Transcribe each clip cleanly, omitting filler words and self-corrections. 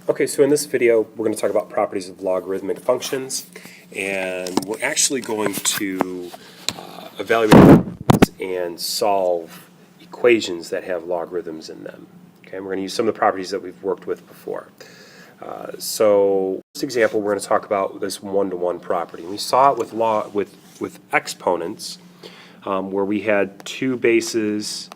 Okay, so in this video we're going to talk about properties of logarithmic functions, and we're actually going to evaluate and solve equations that have logarithms in them. Okay, we're going to use some of the properties that we've worked with before. So this example, we're going to talk about this one-to-one property. We saw it with exponents, where we had two bases.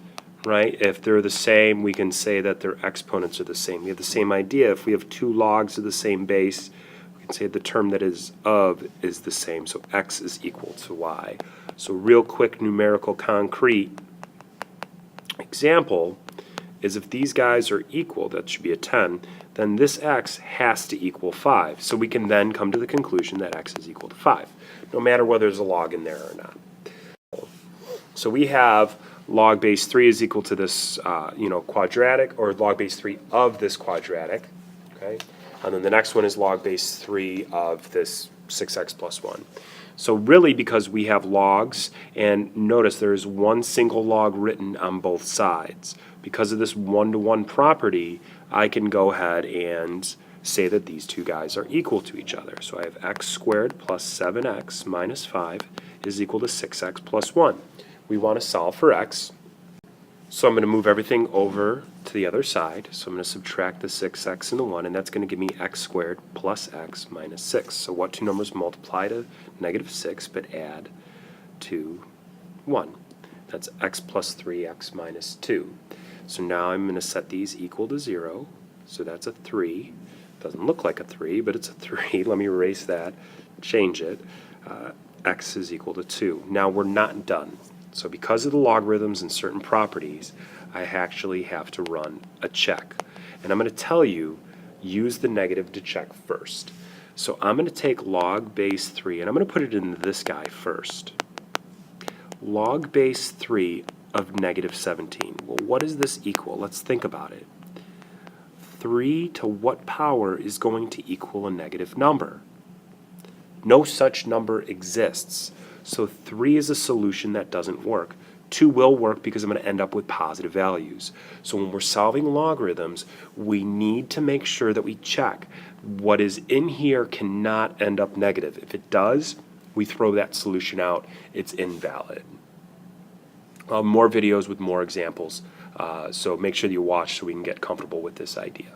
Right? If they're the same, we can say that their exponents are the same. We have the same idea. If we have two logs of the same base, we can say the term that is the same. So x is equal to y. So real quick numerical concrete example is if these guys are equal, that should be a 10, then this x has to equal 5. So we can then come to the conclusion that x is equal to 5, no matter whether there's a log in there or not. So we have log base 3 is equal to this quadratic, or log base 3 of this quadratic, okay? And then the next one is log base 3 of this 6x plus 1. So really, because we have logs, and notice there's one single log written on both sides, because of this one-to-one property, I can go ahead and say that these two guys are equal to each other. So I have x squared plus 7x minus 5 is equal to 6x plus 1. We want to solve for x, so I'm going to move everything over to the other side. So I'm going to subtract the 6x and the 1, and that's going to give me x squared plus x minus 6. So what two numbers multiply to negative 6 but add to 1? That's x plus 3x minus 2. So now I'm going to set these equal to 0. So that's a 3. Doesn't look like a 3, but it's a 3. Let me erase that, change it. X is equal to 2. Now we're not done. So because of the logarithms and certain properties, I actually have to run a check. And I'm going to tell you, use the negative to check first. So I'm going to take log base 3, and I'm going to put it in this guy first. Log base 3 of negative 17. Well, what does this equal? Let's think about it. 3 to what power is going to equal a negative number? No such number exists. So 3 is a solution that doesn't work. 2 will work because I'm going to end up with positive values. So when we're solving logarithms, we need to make sure that we check what is in here cannot end up negative. If it does, we throw that solution out. It's invalid. More videos with more examples. So make sure that you watch so we can get comfortable with this idea.